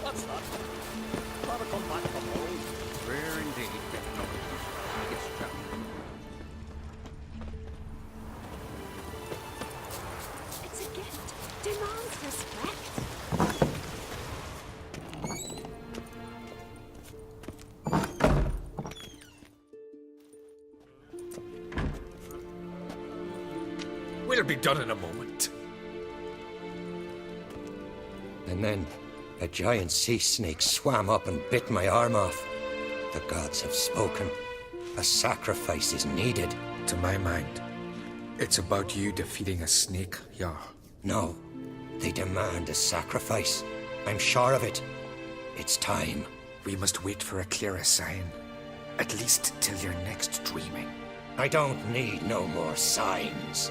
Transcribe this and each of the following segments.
What's that? Gotta come back from home. Rare indeed. It's trapped. It's a gift. Demands respect. We'll be done in a moment. And then a giant sea snake swam up and bit my arm off. The gods have spoken. A sacrifice is needed. To my mind, it's about you defeating a snake, Yar. No, they demand a sacrifice. I'm sure of it. It's time. We must wait for a clearer sign. At least till your next dreaming. I don't need no more signs.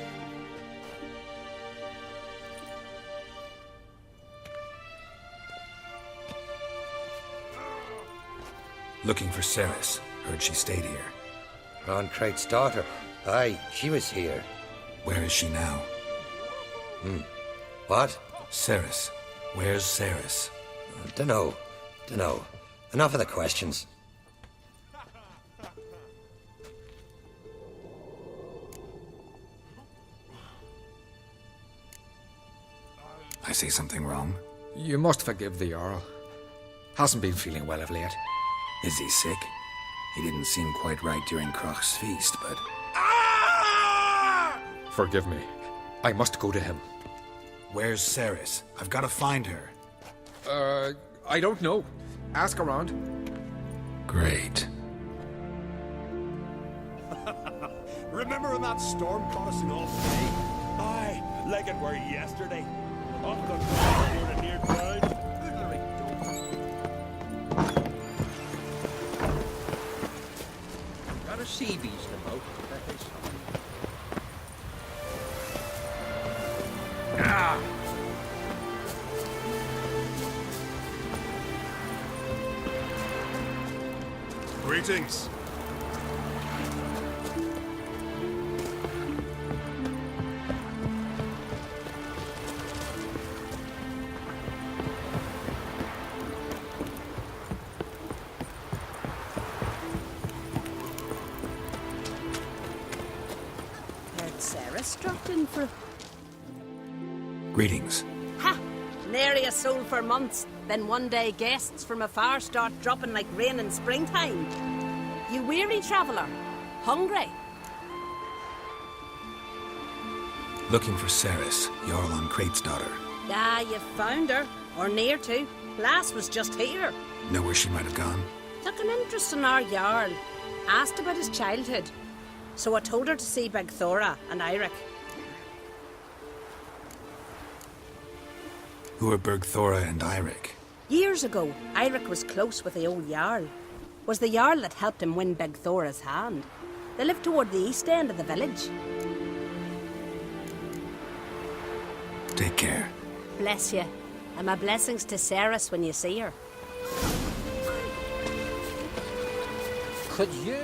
Looking for Ceres. Heard she stayed here. Ron Crate's daughter. Aye, she was here. Where is she now? What? Ceres. Where's Ceres? Dunno. Enough of the questions. I say something wrong? You must forgive the Jarl. Hasn't been feeling well of late. Is he sick? He didn't seem quite right during Crach's feast, but... Forgive me. I must go to him. Where's Ceres? I've got to find her. I don't know. Ask around. Great. Remember when that storm caught us in all day? Aye, like it were yesterday. Off the ground near town. Got a sea beast about. Greetings. Heard Ceres dropped in for... Greetings. Ha! Nary a soul for months. Then one day guests from afar start dropping like rain in springtime. You weary traveller? Hungry? Looking for Ceres, Jarl on Crate's daughter. Ah, you found her. Or near to. Lass was just here. Know where she might have gone? Took an interest in our Jarl. Asked about his childhood. So I told her to see Begthora and Eirik. Who are Bergthora and Eirik? Years ago, Eirik was close with the old Jarl. Was the Jarl that helped him win Begthora's hand. They lived toward the east end of the village. Take care. Bless you. And my blessings to Ceres when you see her. Could you...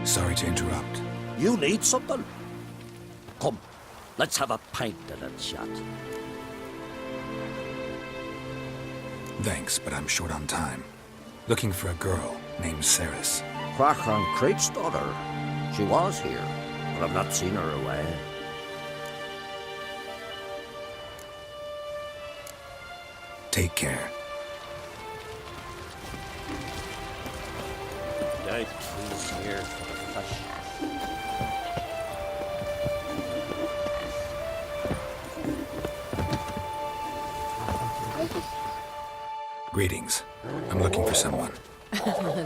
Sorry to interrupt. You need something? Come, let's have a pint and a chat. Thanks, but I'm short on time. Looking for a girl named Ceres. Crach on Crate's daughter. She was here, but I've not seen her away. Take care. Now trees here for the fish. Greetings. I'm looking for someone.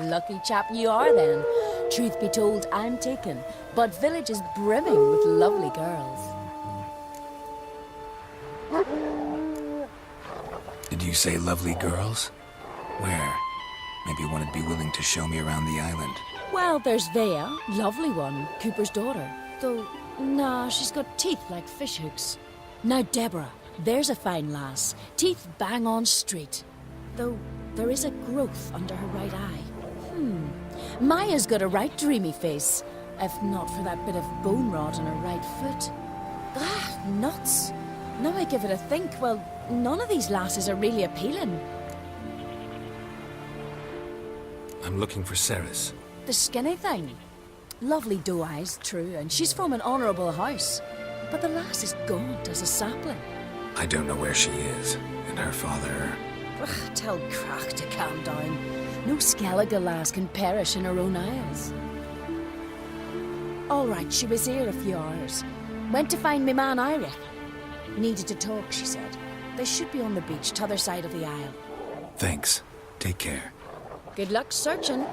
Lucky chap you are then. Truth be told, I'm taken, but village is brimming with lovely girls. Did you say lovely girls? Where? Maybe one would be willing to show me around the island. Well, there's Vea, lovely one, Cooper's daughter. Though, nah, she's got teeth like fish hooks. Now Deborah, There's a fine lass, teeth bang on straight. Though there is a growth under her right eye. Maya's got a right dreamy face, if not for that bit of bone rot on her right foot. Ah, nuts. Now I give it a think, well, none of these lasses are really appealing. I'm looking for Ceres. The skinny thing. Lovely doe eyes, true, and she's from an honourable house. But the lass is gaunt as a sapling. I don't know where she is, and her father... Ugh, tell Crack to calm down. No Skellige lass can perish in her own isles. All right, she was here a few hours. Went to find me man Iric. Needed to talk, she said. They should be on the beach, t'other side of the isle. Thanks. Take care. Good luck searching.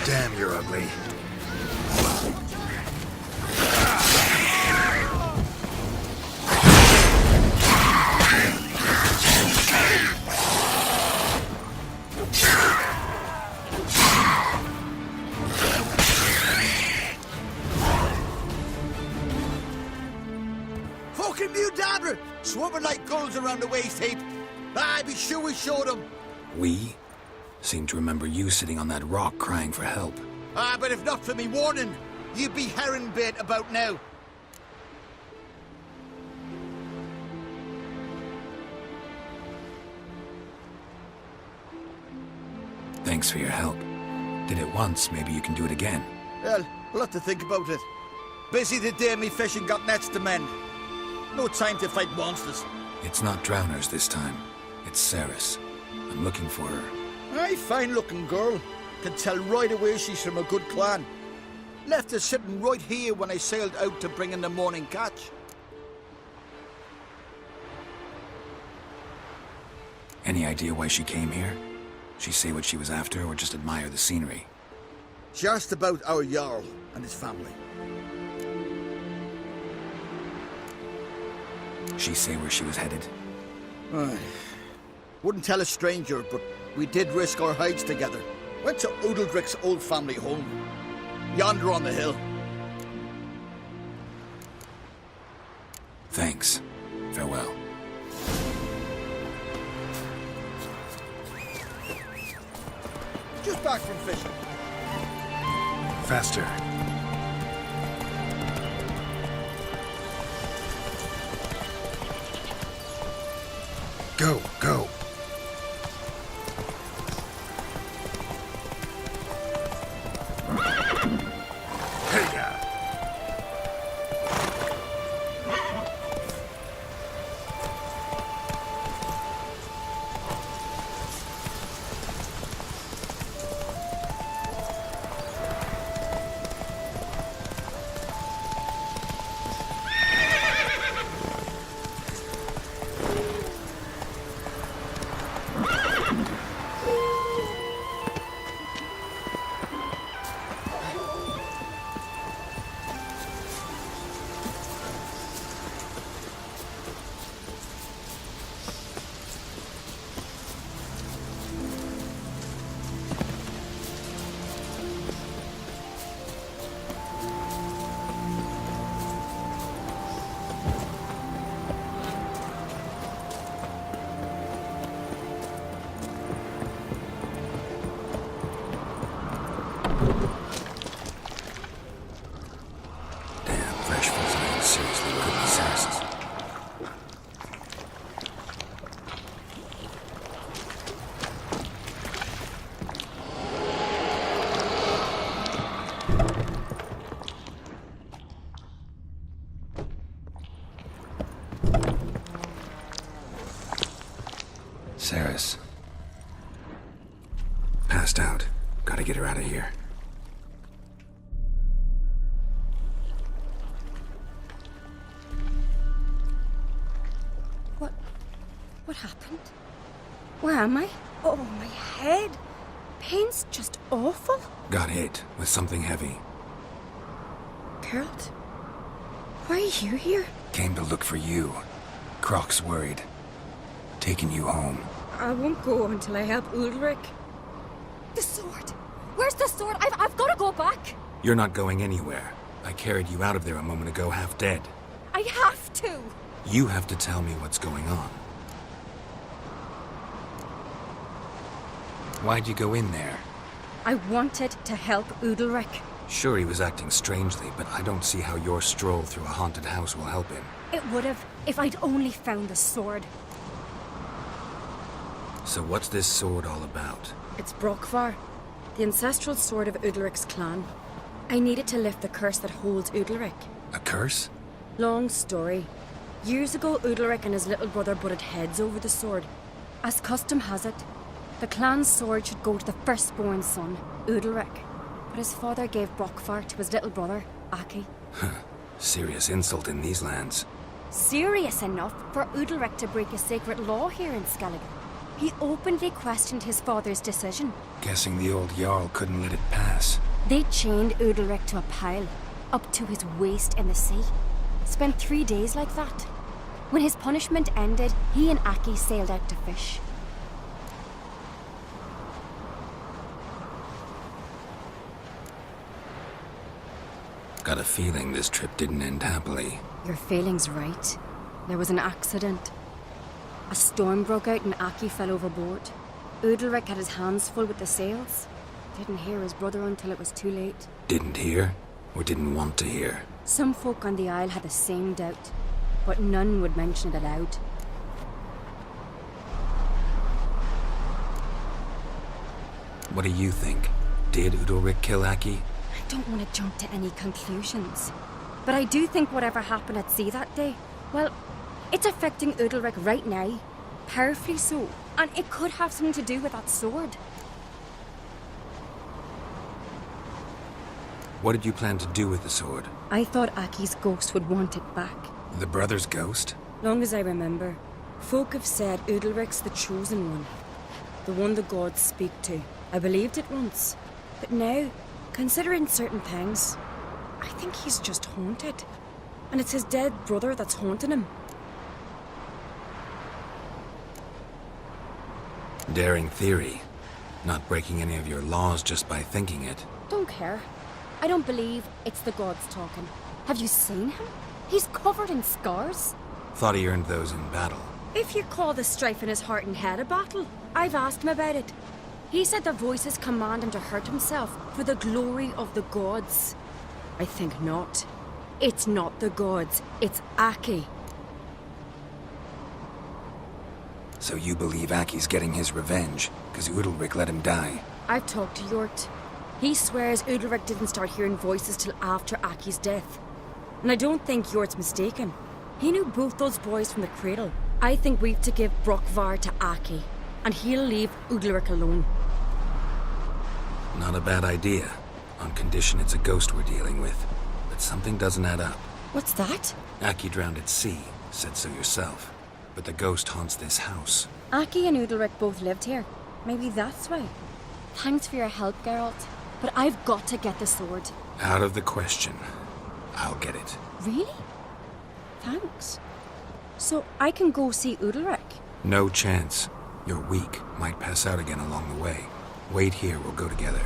Damn, you're ugly. Fucking Mudabra! Swarming like gulls around the waist heap. I'd be sure we showed them. We? Seem to remember you sitting on that rock crying for help. But if not for me warning, you'd be herring bait about now. Thanks for your help. Did it once, maybe you can do it again. Well, we'll have to think about it. Busy today, me fishing got nets to mend. No time to fight monsters. It's not drowners this time. It's Ceres. I'm looking for her. Aye, fine-looking girl. Can tell right away she's from a good clan. Left her sitting right here when I sailed out to bring in the morning catch. Any idea why she came here? She say what she was after or just admire the scenery? She asked about our Jarl and his family. She say where she was headed? Wouldn't tell a stranger, but we did risk our hides together. Went to Odeldrick's old family home. Yonder on the hill. Thanks. Farewell. Just back from fishing. Faster. Go, go. Saris. Passed out. Gotta get her out of here. What happened? Where am I? Oh, my head. Pain's just awful. Got hit with something heavy. Geralt? Why are you here? Came to look for you. Croc's worried. Taking you home. I won't go until I help Ulrich. The sword! Where's the sword? I've got to go back! You're not going anywhere. I carried you out of there a moment ago half dead. I have to! You have to tell me what's going on. Why'd you go in there? I wanted to help Udalric. Sure, he was acting strangely, but I don't see how your stroll through a haunted house will help him. It would have if I'd only found the sword. So what's this sword all about? It's Brokvar, the ancestral sword of Udalric's clan. I needed to lift the curse that holds Udalric. A curse? Long story. Years ago, Udalric and his little brother butted heads over the sword. As custom has it, the clan's sword should go to the firstborn son, Udalric. But his father gave Brokvar to his little brother, Aki. Serious insult in these lands. Serious enough for Udalric to break a sacred law here in Skellige. He openly questioned his father's decision. Guessing the old Jarl couldn't let it pass. They chained Udalric to a pile, up to his waist in the sea. Spent 3 days like that. When his punishment ended, he and Aki sailed out to fish. Got a feeling this trip didn't end happily. Your feeling's right. There was an accident. A storm broke out and Aki fell overboard. Udalric had his hands full with the sails. Didn't hear his brother until it was too late. Didn't hear? Or didn't want to hear? Some folk on the Isle had the same doubt, but none would mention it aloud. What do you think? Did Udalric kill Aki? I don't want to jump to any conclusions. But I do think whatever happened at sea that day, well, it's affecting Udalric right now. Powerfully so. And it could have something to do with that sword. What did you plan to do with the sword? I thought Aki's ghost would want it back. The brother's ghost? Long as I remember, folk have said Udalric's the chosen one. The one the gods speak to. I believed it once. But now, considering certain things, I think he's just haunted. And it's his dead brother that's haunting him. Daring theory. Not breaking any of your laws just by thinking it. Don't care. I don't believe it's the gods talking. Have you seen him? He's covered in scars. Thought he earned those in battle. If you call the strife in his heart and head a battle, I've asked him about it. He said the voices command him to hurt himself for the glory of the gods. I think not. It's not the gods, it's Aki. So you believe Aki's getting his revenge, because Udalric let him die? I've talked to Yort. He swears Udalric didn't start hearing voices till after Aki's death. And I don't think Yort's mistaken. He knew both those boys from the cradle. I think we've to give Brokvar to Aki, and he'll leave Udalric alone. Not a bad idea, on condition it's a ghost we're dealing with. But something doesn't add up. What's that? Aki drowned at sea, said so yourself. But the ghost haunts this house. Aki and Udalric both lived here. Maybe that's why. Thanks for your help, Geralt. But I've got to get the sword. Out of the question. I'll get it. Really? Thanks. So I can go see Udalric? No chance. You're weak. Might pass out again along the way. Wait here, we'll go together.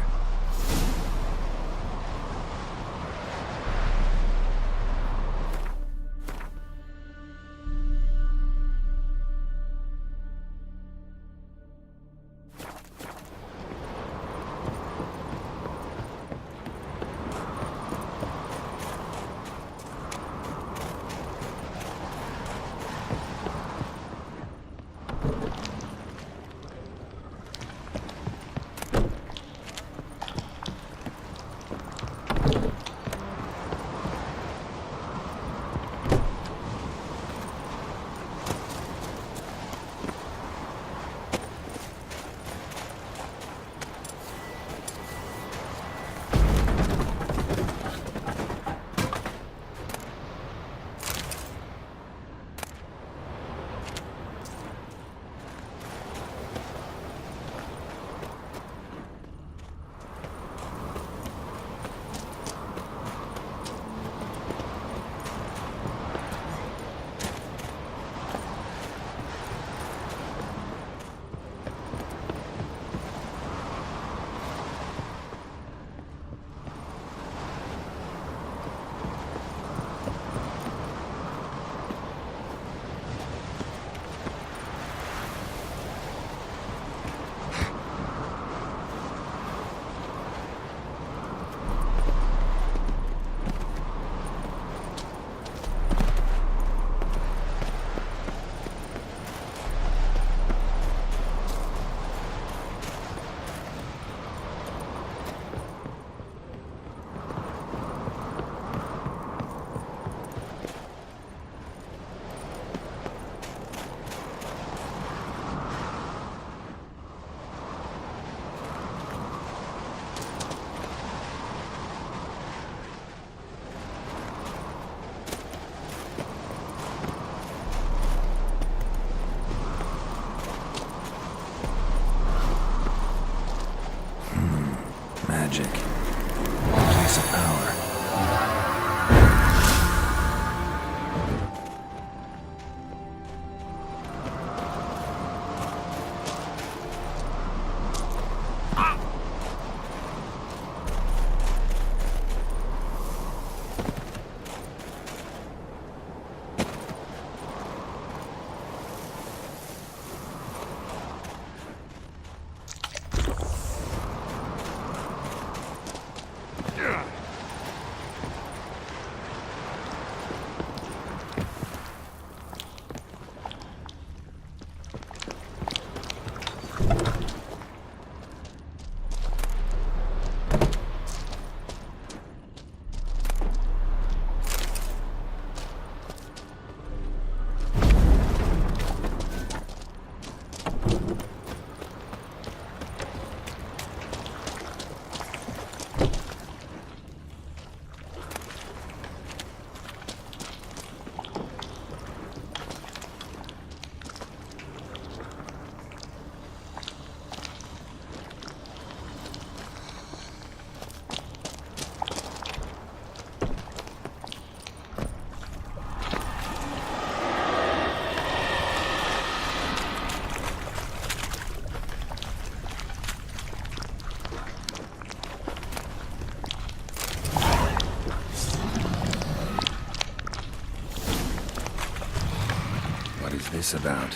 What is this about?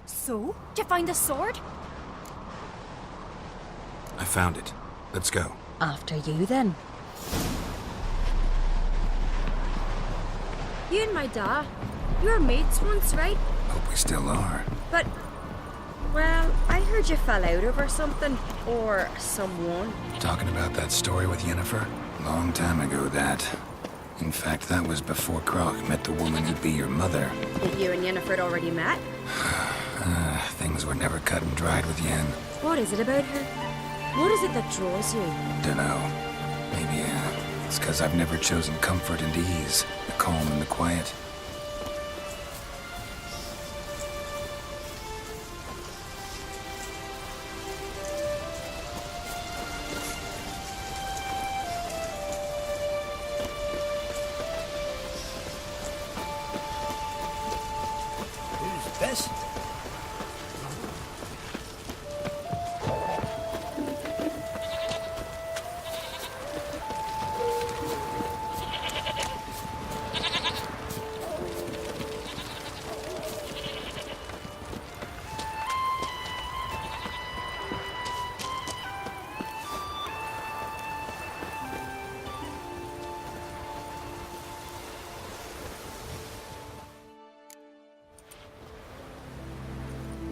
So, did you find the sword? I found it. Let's go. After you, then. You and my dad, you were mates once, right? Hope we still are. But, well, I heard you fell out over something. Or someone. Talking about that story with Yennefer? Long time ago, that. In fact, that was before Croc met the woman who'd be your mother. That you and Yennefer had already met? Things were never cut and dried with Yen. What is it about her? What is it that draws you? Dunno. Maybe, it's because I've never chosen comfort and ease, the calm and the quiet. Who's this?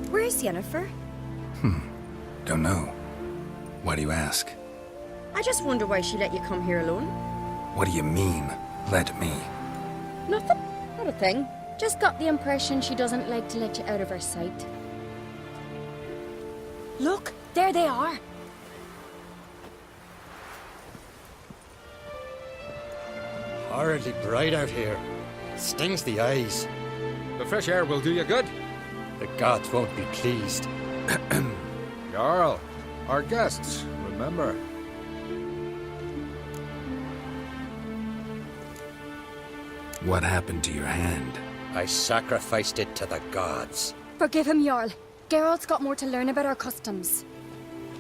Where's Yennefer? Don't know. Why do you ask? I just wonder why she let you come here alone. What do you mean, let me? Nothing. Not a thing. Just got the impression she doesn't like to let you out of her sight. Look, there they are. Horridly bright out here. Stings the eyes. The fresh air will do you good. The gods won't be pleased. Jarl, our guests, remember. What happened to your hand? I sacrificed it to the gods. Forgive him, Jarl. Geralt's got more to learn about our customs.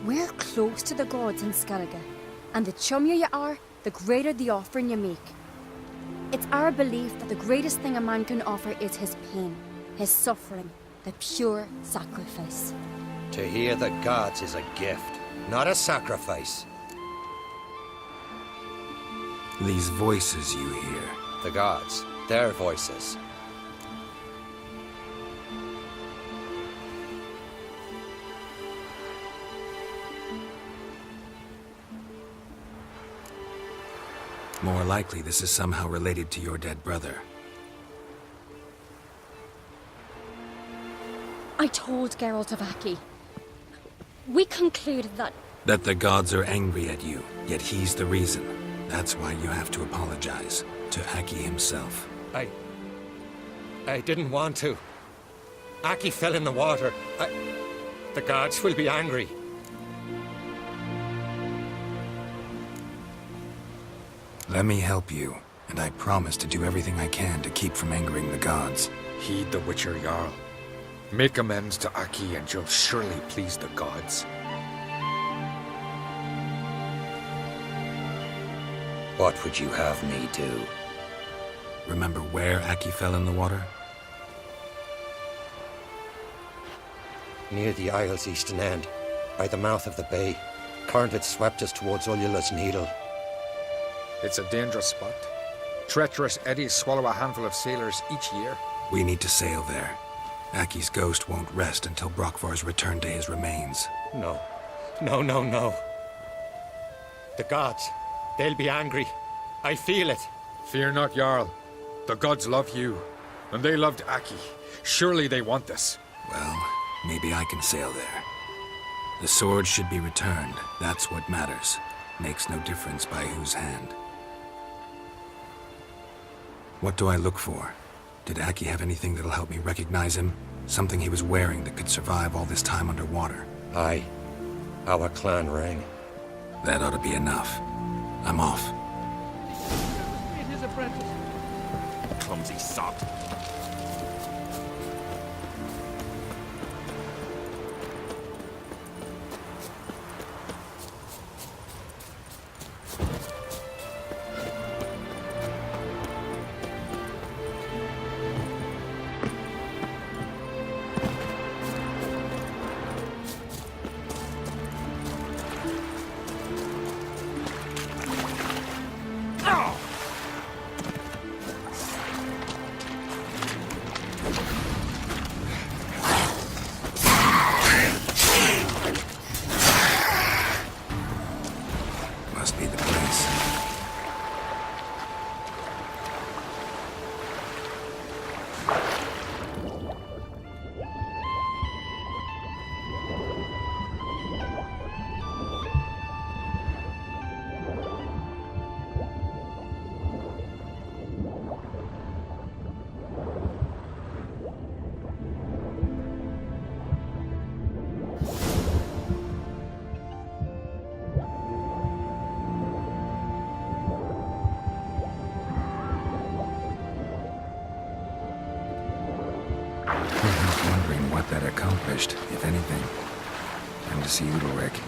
We're close to the gods in Skellige, and the chummier you are, the greater the offering you make. It's our belief that the greatest thing a man can offer is his pain, his suffering, the pure sacrifice. To hear the gods is a gift, not a sacrifice. These voices you hear. The gods, their voices. More likely this is somehow related to your dead brother. I told Geralt of Aki. We concluded that... That the gods are angry at you, yet he's the reason. That's why you have to apologize. To Aki himself. I didn't want to. Aki fell in the water. The gods will be angry. Let me help you, and I promise to do everything I can to keep from angering the gods. Heed the Witcher Jarl. Make amends to Aki and you'll surely please the gods. What would you have me do? Remember where Aki fell in the water? Near the Isle's eastern end, by the mouth of the bay. Current had swept us towards Ullula's Needle. It's a dangerous spot. treacherous eddies swallow a handful of sailors each year. We need to sail there. Aki's ghost won't rest until Brokvar's returned to his remains. No. No, no, no. The gods, they'll be angry. I feel it. Fear not, Jarl. The gods love you, and they loved Aki. Surely they want this. Well, maybe I can sail there. The sword should be returned. That's what matters. Makes no difference by whose hand. What do I look for? Did Aki have anything that'll help me recognize him? Something he was wearing that could survive all this time underwater? Aye. Our clan ring. That ought to be enough. I'm off. His apprentice. Clumsy sot. Must be the place. Wondering what that accomplished, if anything. Time to see Udalric.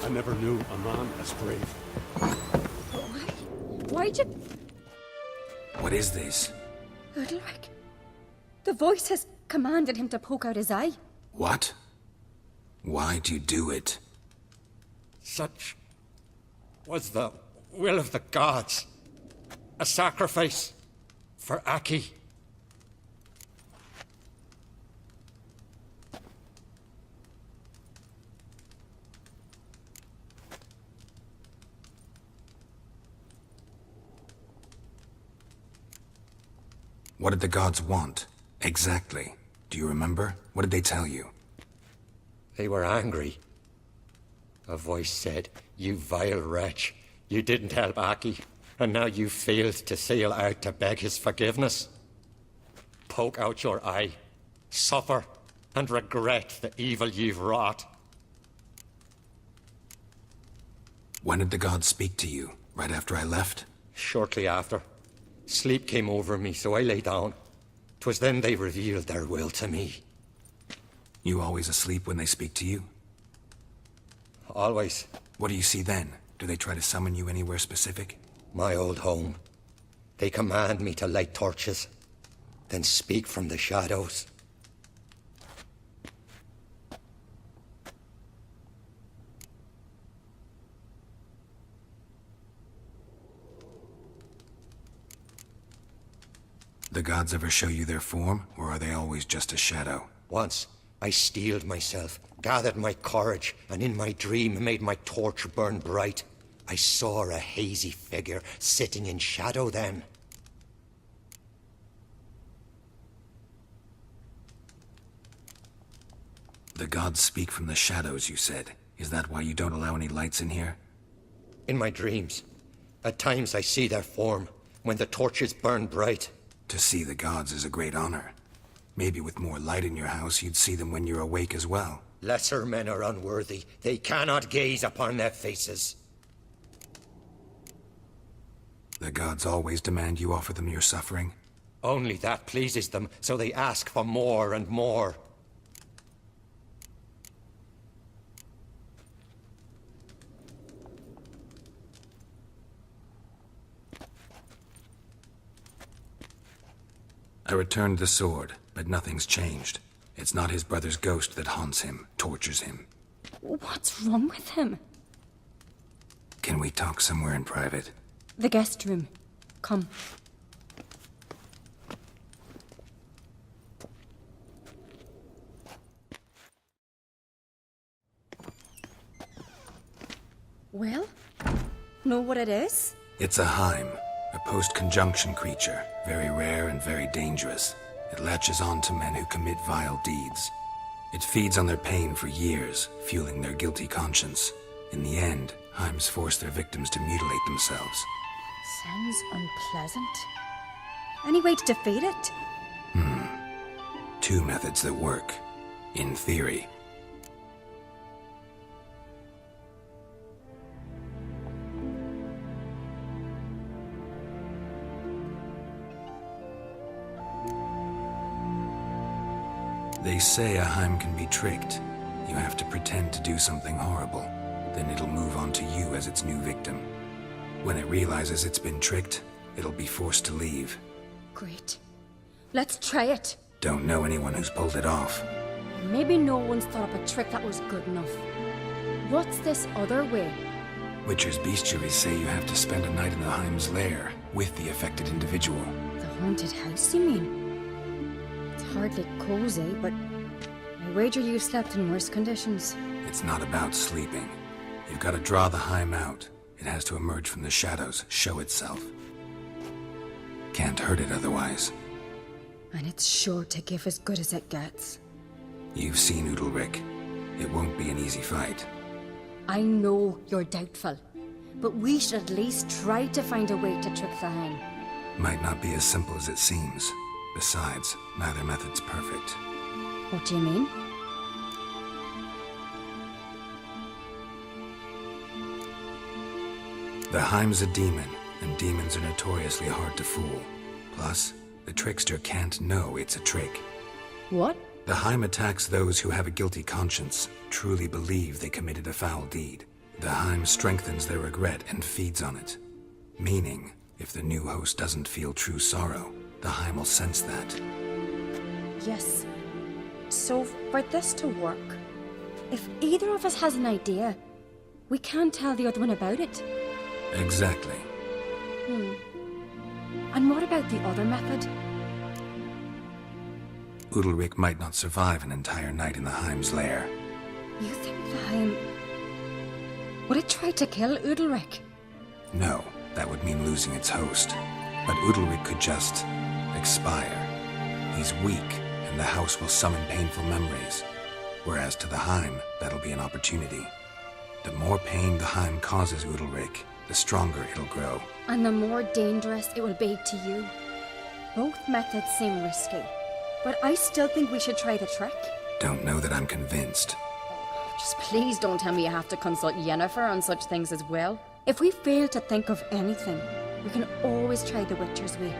I never knew a man as brave. Why'd you... What is this? Udalric? The voice has commanded him to poke out his eye. What? Why'd you do it? Such was the will of the gods. A sacrifice for Aki. What did the gods want? Exactly. Do you remember? What did they tell you? They were angry. A voice said, "You vile wretch, you didn't help Aki, and now you failed to sail out to beg his forgiveness. Poke out your eye, suffer, and regret the evil you've wrought." When did the gods speak to you? Right after I left? Shortly after. Sleep came over me, so I lay down. 'Twas then they revealed their will to me. You always asleep when they speak to you? Always. What do you see then? Do they try to summon you anywhere specific? My old home. They command me to light torches, then speak from the shadows. The gods ever show you their form, or are they always just a shadow? Once, I steeled myself, gathered my courage, and in my dream made my torch burn bright. I saw a hazy figure sitting in shadow then. The gods speak from the shadows, you said. Is that why you don't allow any lights in here? In my dreams, at times I see their form when the torches burn bright. To see the gods is a great honor. Maybe with more light in your house, you'd see them when you're awake as well. Lesser men are unworthy. They cannot gaze upon their faces. The gods always demand you offer them your suffering? Only that pleases them, so they ask for more and more. I returned the sword, but nothing's changed. It's not his brother's ghost that haunts him, tortures him. What's wrong with him? Can we talk somewhere in private? The guest room. Come. Well, know what it is? It's a Heim, a post-conjunction creature, very rare and very dangerous. It latches on to men who commit vile deeds. It feeds on their pain for years, fueling their guilty conscience. In the end, Heims force their victims to mutilate themselves. Sounds unpleasant. Any way to defeat it? Two methods that work. In theory. They say a Heim can be tricked. You have to pretend to do something horrible. Then it'll move on to you as its new victim. When it realizes it's been tricked, it'll be forced to leave. Great. Let's try it. Don't know anyone who's pulled it off. Maybe no one's thought up a trick that was good enough. What's this other way? Witcher's bestiaries say you have to spend a night in the Heim's lair with the affected individual. The haunted house, you mean? It's hardly cozy, but I wager you've slept in worse conditions. It's not about sleeping. You've got to draw the Heim out. It has to emerge from the shadows, show itself. Can't hurt it otherwise. And it's sure to give as good as it gets. You've seen Udalric. It won't be an easy fight. I know you're doubtful, but we should at least try to find a way to trick the Heim. Might not be as simple as it seems. Besides, neither method's perfect. What do you mean? The Heim's a demon, and demons are notoriously hard to fool. Plus, the trickster can't know it's a trick. What? The Heim attacks those who have a guilty conscience, truly believe they committed a foul deed. The Heim strengthens their regret and feeds on it. Meaning, if the new host doesn't feel true sorrow, the Heim will sense that. Yes. So, for this to work, if either of us has an idea, we can't tell the other one about it. Exactly. And what about the other method? Udalric might not survive an entire night in the Heim's lair. You think the Heim... Would it try to kill Udalric? No, that would mean losing its host. But Udalric could just... expire. He's weak, and the house will summon painful memories. Whereas to the Heim, that'll be an opportunity. The more pain the Heim causes Udalric, the stronger it'll grow. And the more dangerous it will be to you. Both methods seem risky, but I still think we should try the trick. Don't know that I'm convinced. Just please don't tell me you have to consult Yennefer on such things as well. If we fail to think of anything, we can always try the Witcher's way.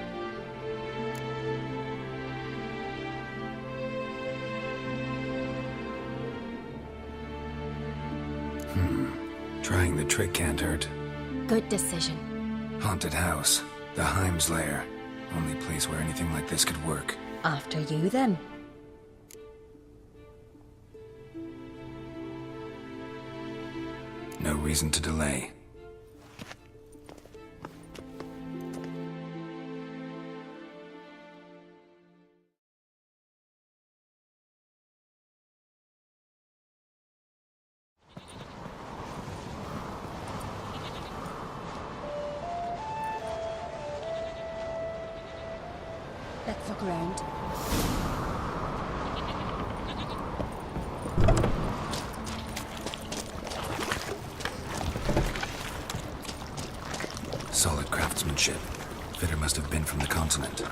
Trying the trick can't hurt. Good decision. Haunted house. The Heim's lair. Only place where anything like this could work. After you, then. No reason to delay. Let's look around. Solid craftsmanship. Fitter must have been from the continent.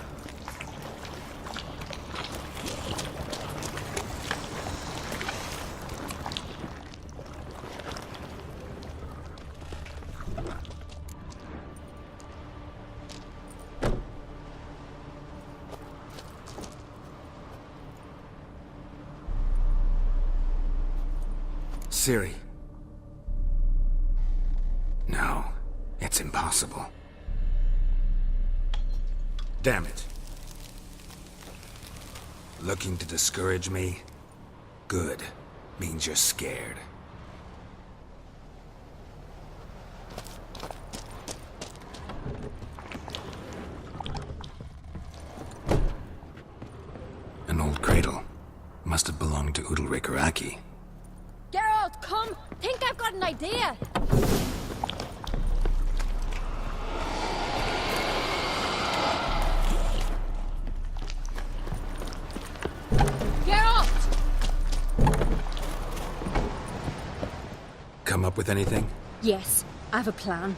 Ciri. No, it's impossible. Damn it. Looking to discourage me? Good. Means you're scared. An old cradle. Must have belonged to Udalryk or Aki. Geralt, come! Think I've got an idea! Geralt! Come up with anything? Yes, I have a plan.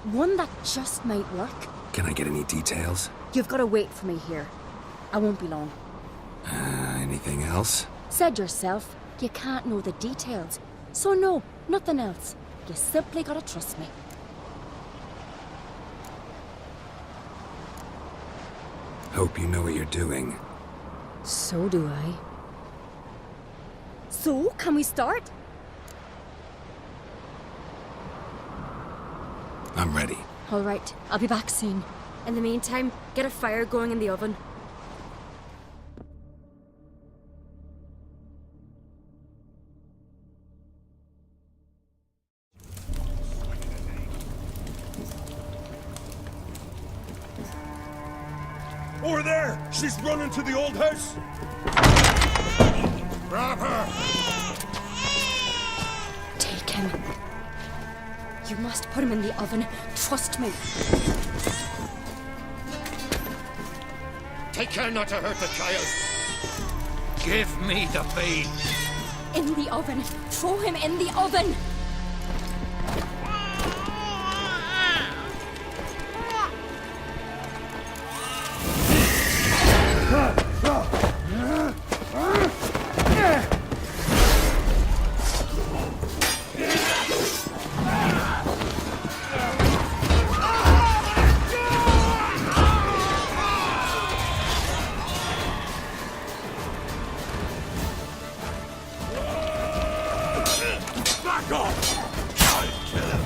One that just might work. Can I get any details? You've got to wait for me here. I won't be long. Anything else? Said yourself, you can't know the details. So no, nothing else. You simply gotta trust me. Hope you know what you're doing. So do I. So, can we start? I'm ready. All right, I'll be back soon. In the meantime, get a fire going in the oven. Over there! She's running to the old house! Grab her! Take him. You must put him in the oven. Trust me. Take care not to hurt the child. Give me the babe. In the oven. Throw him in the oven. Back off! I'll kill him!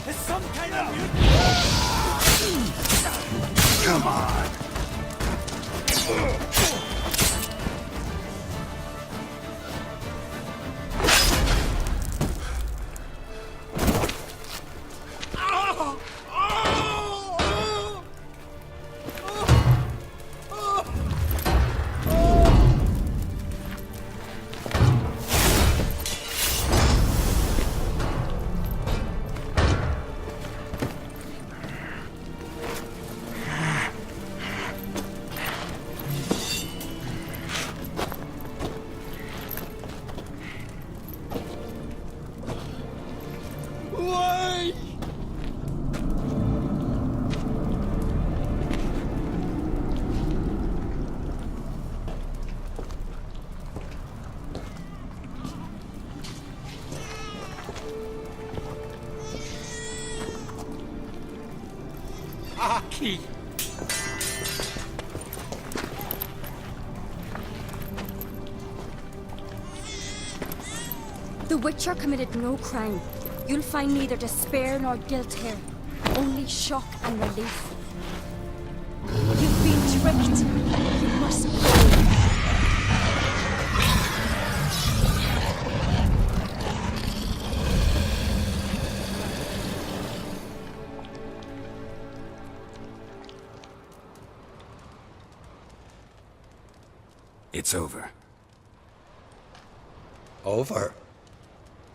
It's some kind of mutant! Come on! Aki! The Witcher committed no crime. You'll find neither despair nor guilt here. Only shock and relief. You've been tricked. You must go. It's over. Over?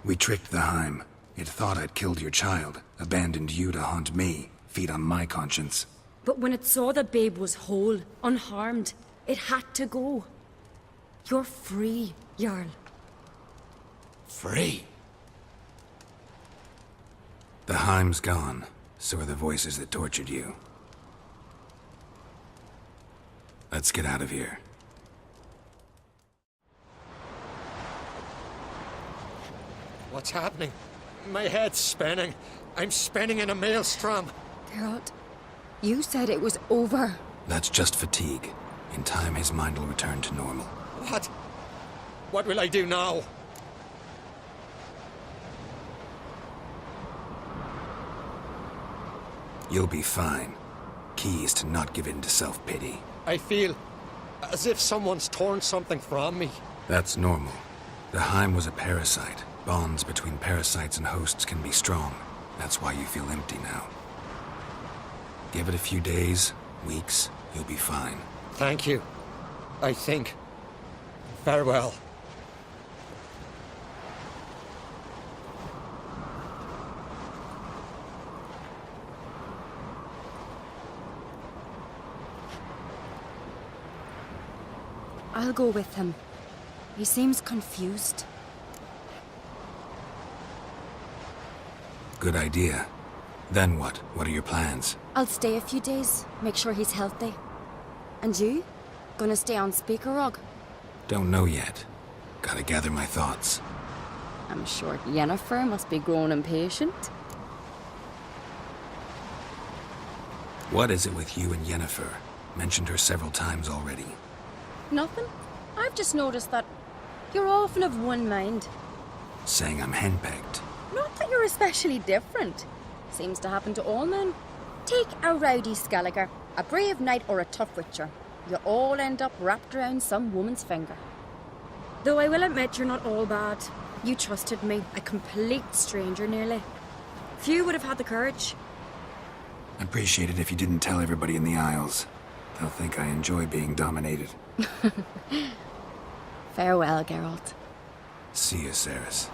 We tricked the Heim. It thought I'd killed your child, abandoned you to haunt me, feed on my conscience. But when it saw the babe was whole, unharmed, it had to go. You're free, Jarl. Free? The Heim's gone. So are the voices that tortured you. Let's get out of here. What's happening? My head's spinning. I'm spinning in a maelstrom. Geralt, you said it was over. That's just fatigue. In time, his mind will return to normal. What? What will I do now? You'll be fine. Key is to not give in to self-pity. I feel as if someone's torn something from me. That's normal. The Heim was a parasite. Bonds between parasites and hosts can be strong. That's why you feel empty now. Give it a few days, weeks, you'll be fine. Thank you. I think. Farewell. I'll go with him. He seems confused. Good idea. Then what? What are your plans? I'll stay a few days, make sure he's healthy. And you? Gonna stay on Speaker Rog? Don't know yet. Gotta gather my thoughts. I'm sure Yennefer must be growing impatient. What is it with you and Yennefer? Mentioned her several times already. Nothing. I've just noticed that you're often of one mind. Saying I'm henpecked. Not that you're especially different. Seems to happen to all men. Take a rowdy Skelliger, a brave knight or a tough witcher. You all end up wrapped around some woman's finger. Though I will admit you're not all bad. You trusted me, a complete stranger nearly. Few would have had the courage. I'd appreciate it if you didn't tell everybody in the Isles. They'll think I enjoy being dominated. Farewell, Geralt. See you, Ceres.